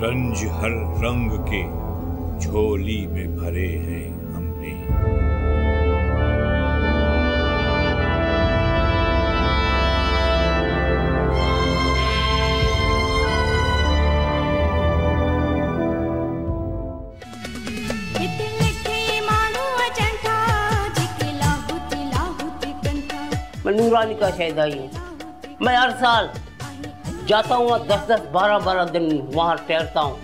रंज हर रंग के झोली में भरे हैं हमने। मैं नूरानी का शहदाई हूँ। मैं हर साल जाता हूँ 10-10, 12-12 दिन वहाँ ठहरता हूँ।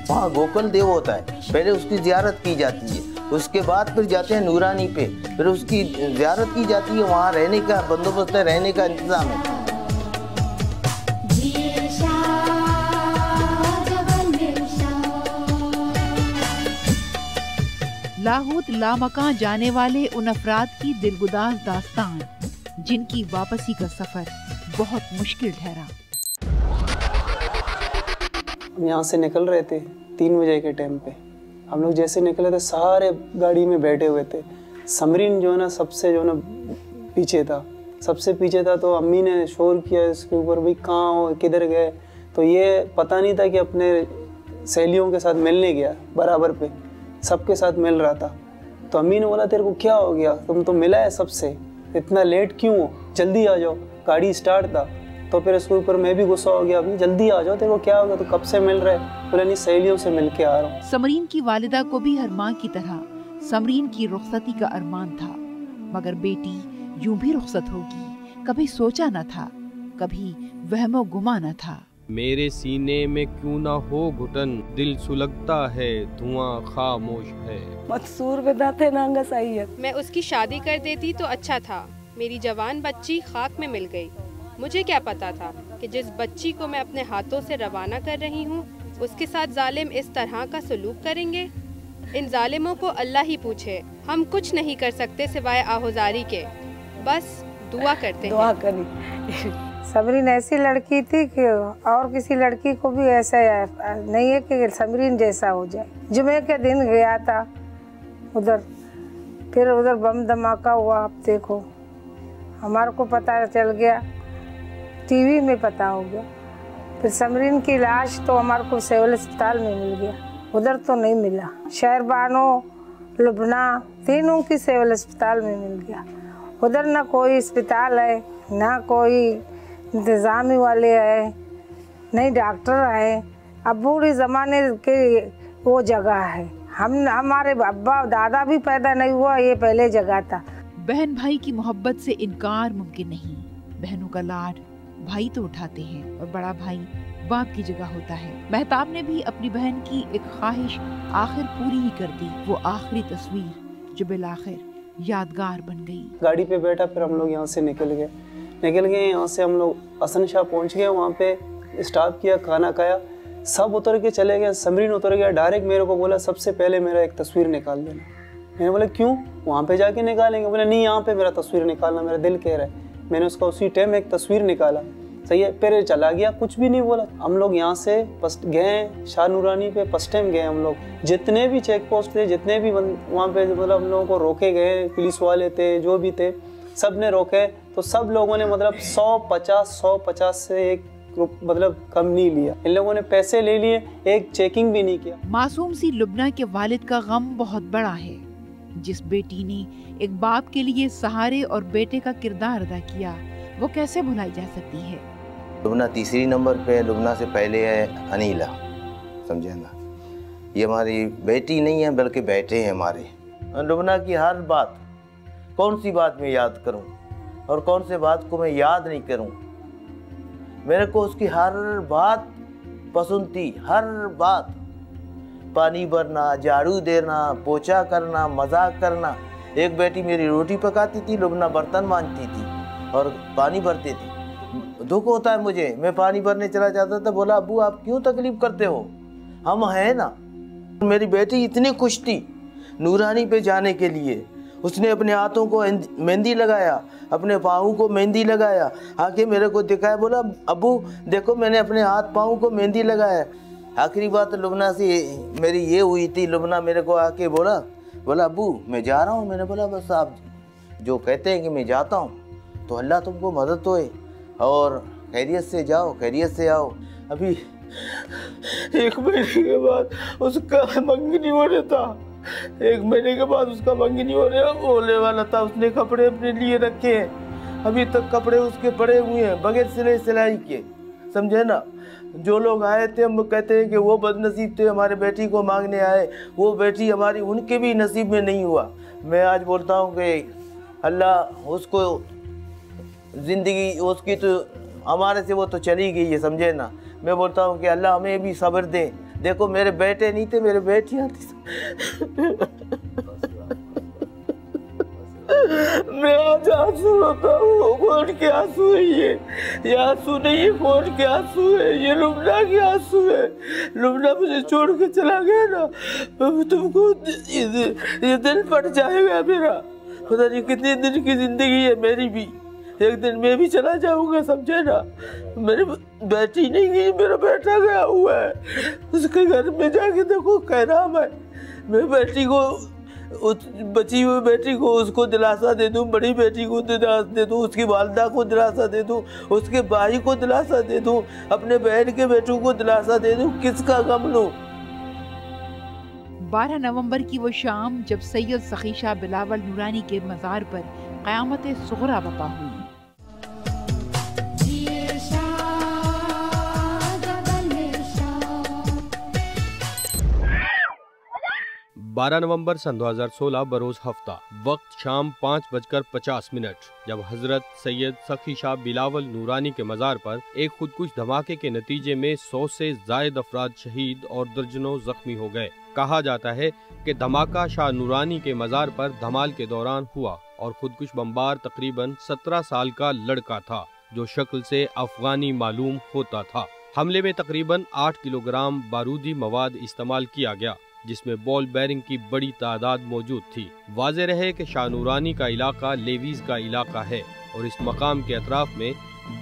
वहाँ गोकुल देव होता है, पहले उसकी ज़ियारत की जाती है, उसके बाद फिर जाते हैं नूरानी पे, फिर उसकी ज़ियारत की जाती है। वहाँ रहने का बंदोबस्त है, रहने का इंतज़ाम है। लाहौत लामकां जाने वाले उन अफराद की दिलगुदाज दास्तान जिनकी वापसी का सफर बहुत मुश्किल ठहरा। हम यहाँ से निकल रहे थे 3 बजे के टाइम पे। हम लोग जैसे निकले थे सारे गाड़ी में बैठे हुए थे। समरीन जो है ना सबसे जो ना पीछे था, सबसे पीछे था। तो अम्मी ने शोर किया इसके ऊपर, भाई कहाँ हो, किधर गए। तो ये पता नहीं था कि अपने सहेलियों के साथ मिलने गया, बराबर पे सबके साथ मिल रहा था। तो अम्मी ने बोला तेरे को क्या हो गया, तुम तो मिला है सबसे, इतना लेट क्यों हो, जल्दी आ जाओ। गाड़ी स्टार्ट था। तो फिर इसके ऊपर मैं भी गुस्सा हो गया, अभी जल्दी आ जाओ, तेरे को क्या हो गया, तो कब से मिल रहा है। बोला नहीं सहेलियों से मिल के आ रहा हूँ। समरीन की वालिदा को भी हर माँ की तरह समरीन की रुखसती का अरमान था, मगर बेटी यूं भी रुखसत होगी कभी सोचा न था, कभी वहमो गुमा न था। मेरे सीने में क्यों ना हो घुटन, दिल सुलगता है धुआं खामोश है। मकसूर बिदाते नांगा सैयद। मैं उसकी शादी कर देती तो अच्छा था। मेरी जवान बच्ची खाक में मिल गई। मुझे क्या पता था कि जिस बच्ची को मैं अपने हाथों से रवाना कर रही हूँ उसके साथ जालिम इस तरह का सलूक करेंगे। इन जालिमों को अल्लाह ही पूछे, हम कुछ नहीं कर सकते सिवाय आहोजारी के, बस दुआ करते हैं। दुआ करी। समरीन ऐसी लड़की थी कि और किसी लड़की को भी ऐसा नहीं है कि समरीन जैसा हो जाए। जुमे के दिन गया था उधर, फिर उधर बम धमाका हुआ। आप देखो, हमारे को पता चल गया, टीवी में पता हो गया। फिर समरीन की लाश तो हमारे को सिविल अस्पताल में मिल गया, उधर तो नहीं मिला। शहरबानो, लुबना, तीनों की सिविल अस्पताल में मिल गया। उधर ना कोई अस्पताल है, ना कोई इंतज़ामी वाले है, नहीं डॉक्टर है। अब बूढ़े ज़माने के वो जगह है। हमारे अब्बा दादा भी पैदा नहीं हुआ, ये पहले जगह था। बहन भाई की मोहब्बत से इनकार मुमकिन नहीं। बहनों का लाड भाई तो उठाते हैं और बड़ा भाई बाप की जगह होता है। महताब ने भी अपनी बहन की एक ख्वाहिश आखिर पूरी ही कर दी। वो आखिरी तस्वीर जो बिलाखिर यादगार बन गई। गाड़ी पे बैठा, फिर हम लोग यहाँ से निकल गए। यहाँ से हम लोग हसन शाह पहुँच गए। वहाँ पे स्टॉप किया, खाना खाया, सब उतर के चले गए। समरीन उतर गया, डायरेक्ट मेरे को बोला सबसे पहले मेरा एक तस्वीर निकाल देना। मैंने बोला क्यों, वहाँ पे जाके निकालेंगे। बोला नहीं, यहाँ पे मेरा तस्वीर निकालना मेरा दिल कह रहा है। मैंने उसका उसी टाइम एक तस्वीर निकाला, सही है। फिर चला गया, कुछ भी नहीं बोला। हम लोग यहाँ से गए शाह नूरानी पे, फर्स्ट टाइम गए हम लोग। जितने भी चेक पोस्ट थे, जितने भी वहाँ पे मतलब हम लोगों को रोके गए, पुलिस वाले थे जो भी थे, सब ने रोके। तो सब लोगों ने मतलब 150 से एक मतलब कम नहीं लिया। इन लोगों ने पैसे ले लिए, एक चेकिंग भी नहीं किया। मासूम सी लुबना के वालिद का गम बहुत बड़ा है। जिस बेटी ने एक बाप के लिए सहारे और बेटे का किरदार अदा किया, वो कैसे भुलाई जा सकती है। लुबना तीसरी नंबर पे है। लुबना से पहले है अनीला, समझे ना। ये हमारी बेटी नहीं है बल्कि बेटे हैं हमारे। लुबना की हर बात, कौन सी बात मैं याद करूं और कौन से बात को मैं याद नहीं करूं। मेरे को उसकी हर बात पसंद थी, हर बात। पानी भरना, झाड़ू देना, पोछा करना, मजाक करना। एक बेटी मेरी रोटी पकाती थी, लुबना बर्तन मांजती थी और पानी भरती थी। दुख होता है मुझे, मैं पानी भरने चला जाता था, बोला अब्बू आप क्यों तकलीफ करते हो, हम हैं ना। मेरी बेटी इतनी खुश थी नूरानी पे जाने के लिए। उसने अपने हाथों को मेहंदी लगाया, अपने पाँव को मेहंदी लगाया, आके मेरे को दिखाया, बोला अब्बू देखो मैंने अपने हाथ पाँव को मेहंदी लगाया। आखिरी बात लुबना से मेरी ये हुई थी, लुबना मेरे को आके बोला अब्बू मैं जा रहा हूँ। मैंने बोला बस आप जो कहते हैं कि मैं जाता हूँ तो अल्लाह तुमको मदद होए और खैरियत से जाओ, खैरियत से आओ। अभी 1 महीने के बाद उसका मंगनी होने था, 1 महीने के बाद उसका मंगनी होने वाला था। उसने कपड़े अपने लिए रखे हैं, अभी तक कपड़े उसके पड़े हुए हैं बगैर सिलाई के, समझे ना। जो लोग आए थे हम कहते हैं कि वो बदनसीब थे, हमारे बेटी को मांगने आए, वो बेटी हमारी उनके भी नसीब में नहीं हुआ। मैं आज बोलता हूँ कि अल्लाह उसको ज़िंदगी उसकी तो हमारे से वो तो चली गई है, समझे ना। मैं बोलता हूँ कि अल्लाह हमें भी सब्र दे। देखो मेरे बेटे नहीं थे, मेरे बेटियाँ थी। मैं आज आंसू रोता हूँ, होठ के आंसू है ये आंसू नहीं है, होठ के आंसू है, ये लुबना के आंसू है। लुबना मुझे छोड़ के चला गया ना, तुमको ये दिल फट जाएगा मेरा। पता नहीं कितने दिन की जिंदगी है मेरी भी, एक दिन मैं भी चला जाऊंगा, समझे ना। मेरी बेटी नहीं गई, मेरा बेटा गया हुआ है। उसके घर में जाके देखो कह रहा मैं बेटी को, बची हुई बेटी को उसको दिलासा दे दूं, बड़ी बेटी को दिलासा दे दूं, उसकी वालदा को दिलासा दे दूं, उसके भाई को दिलासा दे दूं, अपने बहन के बेटों को दिलासा दे दूं, किसका गम लूं। 12 नवंबर की वो शाम जब सैयद सखी शाह बिलावल नूरानी के मज़ार पर क़यामत सुग़रा बपा हुई। 12 नवंबर सन 2016 बरोज हफ्ता, वक्त शाम 5:50 जब हजरत सैयद सखी शाह बिलावल नूरानी के मज़ार पर एक खुदकुश धमाके के नतीजे में 100 से ज़ायद अफराद शहीद और दर्जनों जख्मी हो गए। कहा जाता है कि धमाका शाह नूरानी के मज़ार पर धमाल के दौरान हुआ और खुदकुश बमबार तकरीबन 17 साल का लड़का था जो शक्ल से अफगानी मालूम होता था। हमले में तकरीबन 8 किलोग्राम बारूदी मवाद इस्तेमाल किया गया जिसमें बॉल बेरिंग की बड़ी तादाद मौजूद थी। वाज़ेह रहे कि शाह नूरानी का इलाका लेवीज का इलाका है और इस मकाम के अतराफ में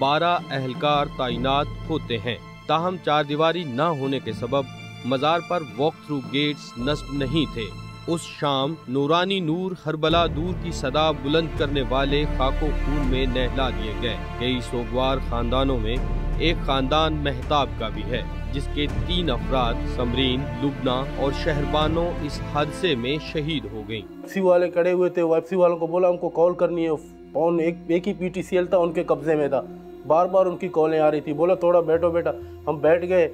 12 अहलकार तैनात होते हैं। ताहम चारदीवारी न होने के सबब मज़ार पर वॉक थ्रू गेट्स नस्ब नहीं थे। उस शाम नूरानी नूर हरबला दूर की सदा बुलंद करने वाले खाको खून में नहला दिए गए। कई सोगवार खानदानों में एक खानदान महताब का भी है जिसके 3 अफराद समरीन, लुबना और शहरबानो इस हादसे में शहीद हो गयी। वापसी वाले खड़े हुए थे, वापसी वालों को बोला हमको कॉल करनी है। फोन एक ही PTCL था उनके कब्जे में था, बार बार उनकी कॉलें आ रही थी। बोला थोड़ा बैठो बेटा, हम बैठ गए।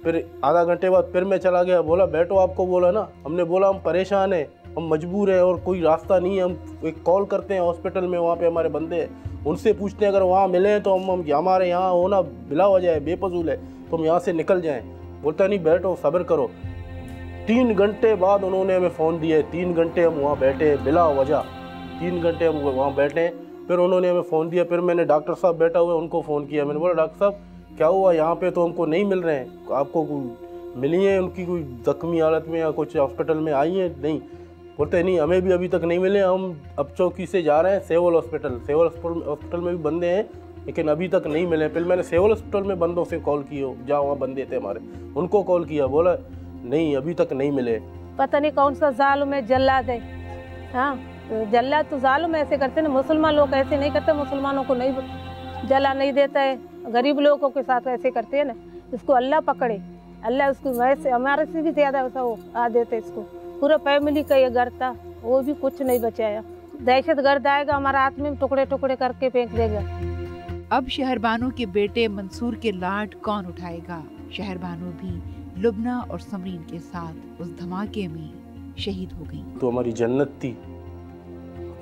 फिर आधा घंटे बाद फिर मैं चला गया, बोला बैठो, आपको बोला ना। हमने बोला हम परेशान हैं, हम मजबूर हैं और कोई रास्ता नहीं है, हम एक कॉल करते हैं हॉस्पिटल में, वहाँ पे हमारे बंदे हैं, उनसे पूछते हैं अगर वहाँ मिले तो हम हमारे यहाँ होना बिला हो जाए, बेफजूल है, तो हम यहाँ से निकल जाएं। बोलता नहीं बैठो, सब्र करो। 3 घंटे बाद उन्होंने हमें फ़ोन दिया, 3 घंटे हम वहाँ बैठे बिला वजह, 3 घंटे हम वहाँ बैठे। फिर उन्होंने हमें फ़ोन दिया, फिर मैंने डॉक्टर साहब बैठा हुआ उनको फ़ोन किया। मैंने बोला डॉक्टर साहब क्या हुआ, यहाँ पे तो हमको नहीं मिल रहे हैं, आपको मिली हैं उनकी कोई ज़ख्मी हालत में या कुछ हॉस्पिटल में आई हैं? नहीं। बोलते नहीं हमें भी अभी तक नहीं मिले, हम अब चौकी से जा रहे हैं सेवल हॉस्पिटल, सेवल हॉस्पिटल में भी बंदे हैं लेकिन अभी तक नहीं मिले। फिर मैंने सेवल हॉस्पिटल में बंदों से कॉल की, जहाँ वहाँ बंदे थे हमारे, उनको कॉल किया, बोला नहीं अभी तक नहीं मिले। पता नहीं कौन सा जालिम है, जल्लाद है। हाँ तो जल्लाद तो जालिम ऐसे करते ना, मुसलमान लोग ऐसे नहीं करते, मुसलमानों को नहीं जला नहीं देता है, गरीब लोगों के साथ ऐसे करते हैं ना। इसको अल्लाह पकड़े, अल्लाह उसको वैसे हमारे से भी ज़्यादा वैसा वो आ देते इसको। पूरा फैमिली का ये घर था, वो भी कुछ नहीं बचाया। दहशत गर्द आएगा हमारा हाथ में टुकड़े टुकड़े करके फेंक देगा। अब शहरबानो के बेटे मंसूर के लाड कौन उठाएगा? शहरबानो भी लुबना और समरीन के साथ उस धमाके में शहीद हो गई। तो हमारी जन्नत थी,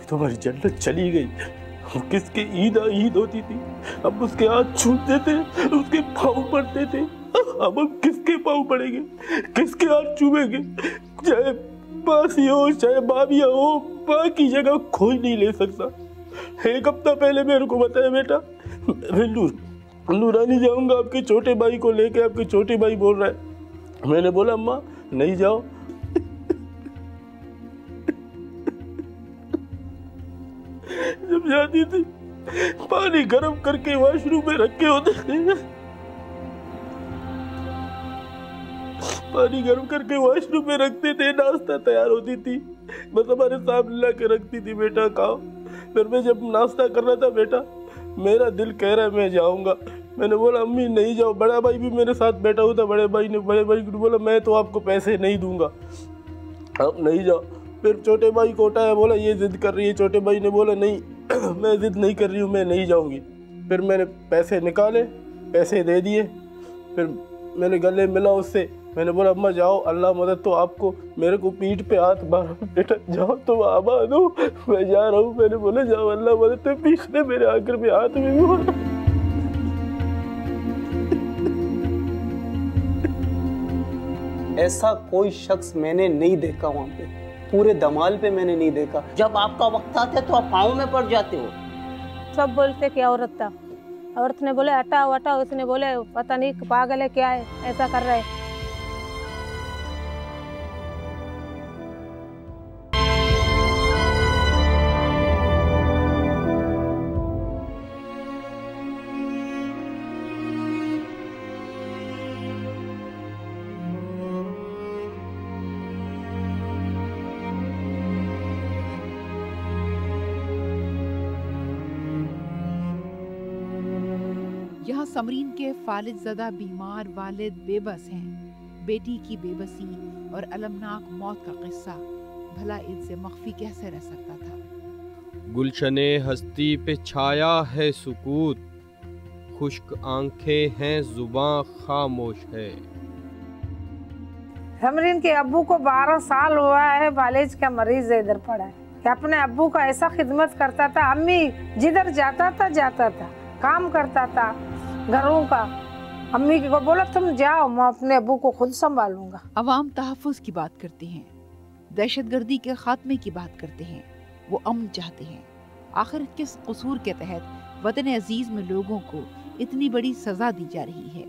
तो हमारी जन्नत चली गई। किसके ईद होती थी, अब उसके हाथ छूते थे, उसके पाँव पड़ते थे, अब हम किसके पाँव पड़ेंगे, किसके हाथ छूएंगे? चाहे बासी हो चाहे बाबिया हो, माँ की जगह कोई नहीं ले सकता। 1 हफ्ता पहले मेरे को बताया बेटा मैं नूरानी जाऊंगा आपके छोटे भाई को लेके, आपके छोटे भाई बोल रहा है। मैंने बोला अम्मा नहीं जाओ। जब जाती थी पानी गर्म करके वॉशरूम में रखे होते थे, पानी गर्म करके वॉशरूम में रखते थे, नाश्ता तैयार होती थी, बस हमारे सामने ला के रखती थी, बेटा खाओ। फिर मैं जब नाश्ता कर रहा था, बेटा मेरा दिल कह रहा है मैं जाऊंगा। मैंने बोला अम्मी नहीं जाओ। बड़ा भाई भी मेरे साथ बैठा हुआ था, बड़े भाई ने बोला मैं तो आपको पैसे नहीं दूंगा, आप नहीं जाओ। फिर छोटे भाई को उठाया, बोला ये जिद कर रही है। छोटे भाई ने बोला नहीं मैं जिद नहीं कर रही हूँ, मैं नहीं जाऊँगी। फिर मैंने पैसे निकाले, पैसे दे दिए, फिर मैंने गले मिला उससे, मैंने बोला अम्मा जाओ, अल्लाह मदद तो आपको। मेरे को पीठ पे हाथ मारा, बेटा जाओ तुम आबाद हो, मैं जा रहा हूँ। मैंने बोला जाओ अल्लाह मदद, तो पीठ ने मेरे आकर में हाथ में भी मारा। ऐसा कोई शख्स मैंने नहीं देखा वहाँ पे, पूरे धमाल पे मैंने नहीं देखा। जब आपका वक्त आता है तो आप पाँव में पड़ जाते हो। सब बोलते कि औरत था, औरत ने बोले हटाओ हटाओ, उसने बोले पता नहीं पागल है क्या है, ऐसा कर रहा है। यहाँ समरीन के फालिजदा बीमार वालिद बेबस हैं। बेटी की बेबसी और अलमनाक मौत का किस्सा भला इनसे मख्फी कैसे रह सकता था। गुलशने हस्ती पे छाया है सुकूत, खुश्क आंखें हैं जुबां खामोश है। समरीन के अब्बू को 12 साल हुआ है, फालिज का मरीज इधर पड़ा है कि अपने अब्बू का ऐसा खिदमत करता था। अम्मी जिधर जाता था, काम करता था घरों का। अम्मी को बोला तुम जाओ, मैं अपने अब्बू को खुद संभालूंगा। अवाम तहफ़्फ़ुज़ की बात करते हैं, दहशतगर्दी के खात्मे की बात करते हैं, वो अमन चाहते हैं। आखिर किस कसूर के तहत वतन अजीज में लोगों को इतनी बड़ी सजा दी जा रही है?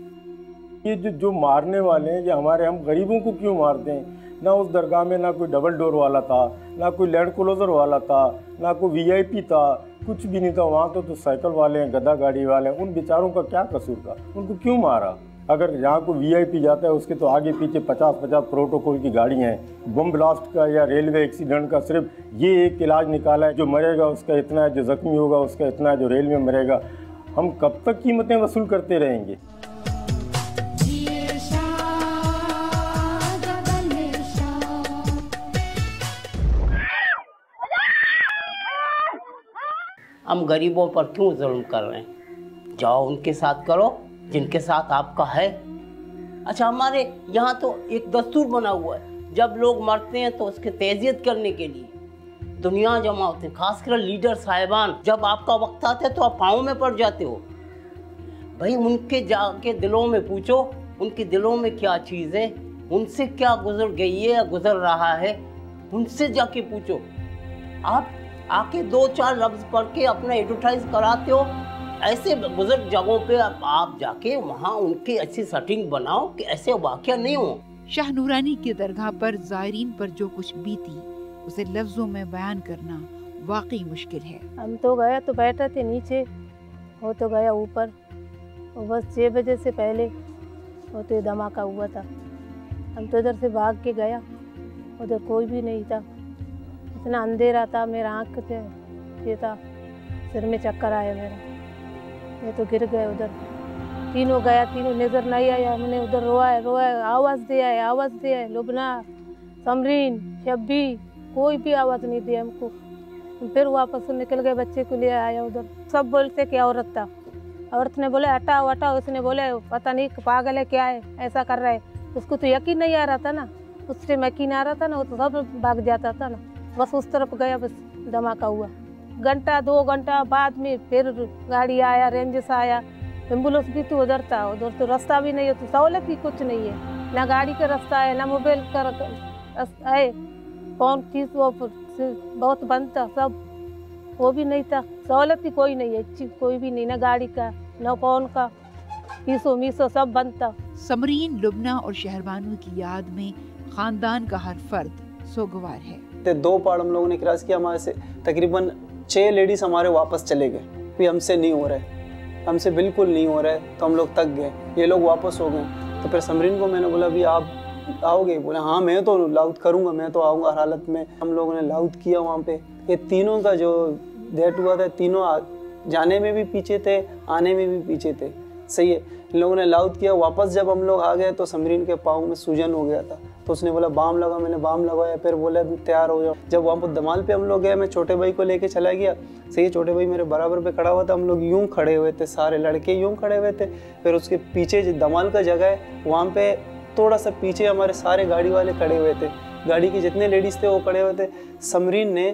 ये जो मारने वाले हैं, ये हमारे हम गरीबों को क्यों मारते हैं? ना उस दरगाह में ना कोई डबल डोर वाला था, ना कोई लैंड क्लोजर वाला था, ना कोई वीआईपी था, कुछ भी नहीं था। वहाँ तो साइकिल वाले हैं, गधा गाड़ी वाले हैं, उन बेचारों का क्या कसूर था? उनको क्यों मारा? अगर यहाँ को वीआईपी जाता है उसके तो आगे पीछे 50-50 प्रोटोकॉल की गाड़ियाँ हैं। बम ब्लास्ट का या रेलवे एक्सीडेंट का सिर्फ ये एक इलाज निकाला है, जो मरेगा उसका इतना है, जो जख्मी होगा उसका इतना है, जो रेल में मरेगा। हम कब तक कीमतें वसूल करते रहेंगे? हम गरीबों पर क्यों जुल्म कर रहे हैं? जाओ उनके साथ करो जिनके साथ आपका है। अच्छा, हमारे यहाँ तो एक दस्तूर बना हुआ है, जब लोग मरते हैं तो उसके तज़ियत करने के लिए दुनिया जमा होते हैं, खासकर लीडर साहिबान। जब आपका वक्त आता है तो आप पाँव में पड़ जाते हो। भाई उनके जाके दिलों में पूछो, उनके दिलों में क्या चीज़ है, उनसे क्या गुजर गई है या गुजर रहा है, उनसे जाके पूछो। आप आके 2-4 लफ्ज़ पढ़ के अपना एडवर्टाइज कराते हो। ऐसे बुजुर्ग जगहों पे आप जाके वहाँ उनकी अच्छी सेटिंग बनाओ कि ऐसे वाक़या नहीं हो। शाह नूरानी की दरगाह पर ज़ायरीन पर जो कुछ बीती उसे लफ्ज़ों में बयान करना वाकई मुश्किल है। हम तो गए तो बैठे थे नीचे, वो तो गया ऊपर, और बस 6 बजे से पहले वो तो धमाका हुआ था। हम तो इधर से भाग के गया, उधर कोई भी नहीं था, इतना अंधेरा था, मेरा आँख से ये था, सिर में चक्कर आया मेरा, मैं तो गिर गए उधर। तीनों गया, तीनों नज़र नहीं आया। हमने उधर रोया, आवाज़ दिया है, लुबना, समरीन, शब्बी, कोई भी आवाज़ नहीं दी हमको। फिर वापस निकल गए, बच्चे को ले आया उधर। सब बोलते कि औरत था, औरत ने बोले हटाओ हटाओ, उसने बोले पता नहीं पागल है क्या है, ऐसा कर रहा है। उसको तो यकीन नहीं आ रहा था ना, उससे यकीन आ रहा था ना, वो तो सब भाग जाता था ना। बस उस तरफ गया, बस धमाका हुआ। घंटा 2 घंटा बाद में फिर गाड़ी आया, रेंजर्स आया, एम्बुलेंस भी तो उधर था। उधर तो रास्ता भी नहीं है, तो सहूलत ही कुछ नहीं है, ना गाड़ी का रास्ता है, ना मोबाइल का रास्ता है। कौन चीज़ वो बहुत बंद था, सब वो भी नहीं था, सहूलत ही कोई नहीं है, चीज़ कोई भी नहीं, ना गाड़ी का ना फोन का, मीसो सब बंद था। समरीन, लुबना और शहरबानू की याद में खानदान का हर फर्द सोगवार है। 2 पार्ट हम लोगों ने क्रॉस किया, हमारे से तकरीबन 6 लेडीज़ हमारे वापस चले गए। भी हमसे नहीं हो रहे, हमसे बिल्कुल नहीं हो रहा है, तो हम लोग थक गए, ये लोग वापस हो गए। तो फिर समरीन को मैंने बोला भी आप आओगे? बोले हाँ मैं तो लाउद करूँगा, मैं तो आऊँगा हर हालत में। हम लोगों ने लाउद किया वहाँ पे। ये तीनों का जो डेथ हुआ था, तीनों जाने में भी पीछे थे, आने में भी पीछे थे। सही है, इन लोगों ने लाउद किया। वापस जब हम लोग आ गए तो समरीन के पाँव में सूजन हो गया था, तो उसने बोला बाम लगा, मैंने बाम लगाया। फिर बोला अभी तैयार हो जाओ। जब वहाँ पर दमाल पे हम लोग गए, मैं छोटे भाई को लेके चला गया। सही है, छोटे भाई मेरे बराबर पे खड़ा हुआ था, हम लोग यूं खड़े हुए थे, सारे लड़के यूं खड़े हुए थे। फिर उसके पीछे जो दमाल का जगह है वहाँ पे थोड़ा सा पीछे हमारे सारे गाड़ी वाले खड़े हुए थे, गाड़ी के जितने लेडीज़ थे वो खड़े हुए थे। समरीन ने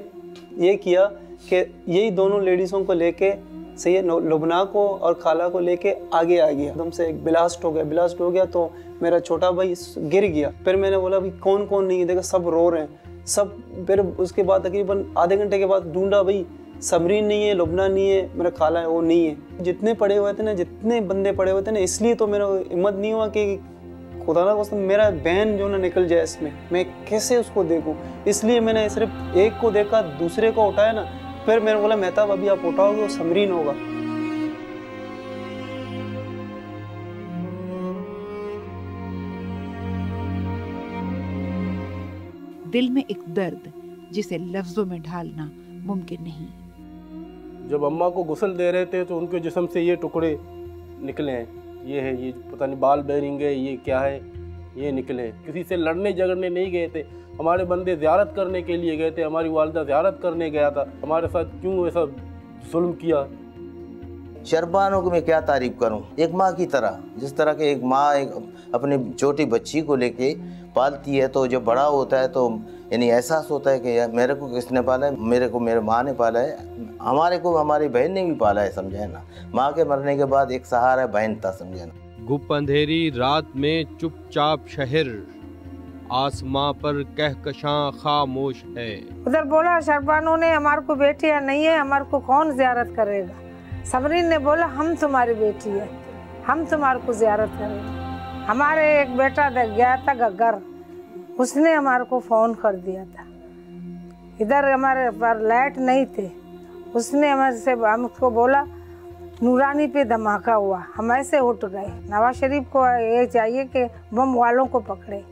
ये किया कि यही दोनों लेडीज़ों को लेके, सही है, लुबना को और खाला को लेके आगे आ गया। एकदम से एक ब्लास्ट हो गया तो मेरा छोटा भाई गिर गया। फिर मैंने बोला भाई कौन कौन नहीं है, देखा सब रो रहे हैं सब। फिर उसके बाद तकरीबन आधे घंटे के बाद ढूंढा, भाई समरीन नहीं है, लुबना नहीं है, मेरा खाला है वो नहीं है। जितने पड़े हुए थे ना, जितने बंदे पड़े हुए थे ना, इसलिए तो मेरा हिम्मत नहीं हुआ कि खुदा ना कसम मेरा बहन जो ना निकल जाए इसमें, मैं कैसे उसको देखूं। इसलिए मैंने सिर्फ एक को देखा, दूसरे को उठाया ना। फिर मैंने बोला मेहताब अभी आप उठाओगे वो समरीन होगा। दिल में एक दर्द जिसे लफ्जों में ढालना मुमकिन नहीं। जब अम्मा को गुस्ल दे रहे थे तो उनके जिस्म से ये टुकड़े निकले हैं, ये है, ये पता नहीं बाल बेरिंग है, ये क्या है, ये निकले हैं। किसी से लड़ने झगड़ने नहीं गए थे, हमारे बंदे ज़ियारत करने के लिए गए थे। हमारी वालिदा ज़ियारत करने गया था, हमारे साथ क्यों ऐसा जुल्म किया। शरबानों को मैं क्या तारीफ करूं, एक माँ की तरह, जिस तरह के एक माँ एक अपने छोटी बच्ची को लेके पालती है, तो जब बड़ा होता है तो यानी एहसास होता है कि यार मेरे को किसने पाला है, मेरे को मेरे माँ ने पाला है, हमारे को हमारी बहन ने भी पाला है, समझे ना। माँ के मरने के बाद एक सहारा बहन था, समझे ना। गुप अंधेरी रात में चुपचाप शहर, आसमां पर कहकशां खामोश है। उधर बोला शरबानों ने हमारे को बेटियां नहीं है, हमारे को कौन जियारत करेगा। समरीन ने बोला हम तुम्हारी बेटी है, हम तुम्हारे को जियारत करेंगे। हमारे एक बेटा गया था गग्गर, उसने हमारे को फ़ोन कर दिया था। इधर हमारे पर लाइट नहीं थे, उसने हमारे से हमको बोला नूरानी पे धमाका हुआ, हम ऐसे उठ गए। नवाज शरीफ को ये चाहिए कि बम वालों को पकड़े।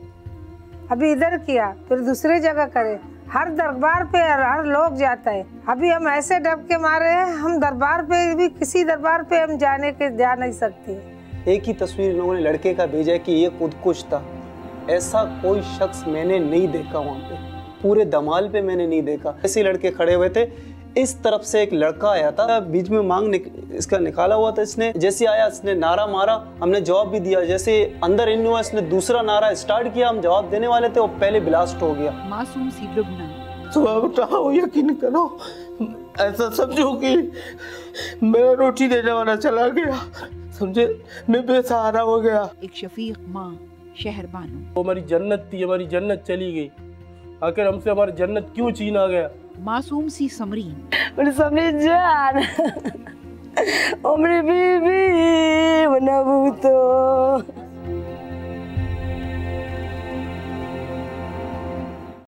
अभी इधर किया, फिर दूसरी जगह करे, हर दरबार पे हर लोग जाता है। अभी हम ऐसे डर के मारे हैं, हम दरबार पे भी, किसी दरबार पे हम जा नहीं सकते। एक ही तस्वीर लोगों ने लड़के का भेजा है कि ये खुदकुश था। ऐसा कोई शख्स मैंने नहीं देखा वहाँ पे, पूरे दमाल पे मैंने नहीं देखा। ऐसे लड़के खड़े हुए थे, इस तरफ से एक लड़का आया था, बीच में मांग इसका निकाला हुआ था। इसने जैसे आया, इसने नारा मारा, हमने जवाब भी दिया। जैसे अंदर इन हुआ, इसने दूसरा नारा स्टार्ट किया, हम जवाब देने वाले थे, वो पहले ब्लास्ट हो गया। मासूम सी लुबना, सुबह उठाओ, यकीन करो, ऐसा समझो कि मेरा रोटी देने वाला चला गया, समझे, मैं बेसहारा हो गया। एक शफीक माँ शहरबानो, वो हमारी जन्नत थी, हमारी जन्नत चली गई। आखिर हमसे हमारी जन्नत क्यों छीना गया। मासूम सी समरीन, समरीन जान, उम्र भी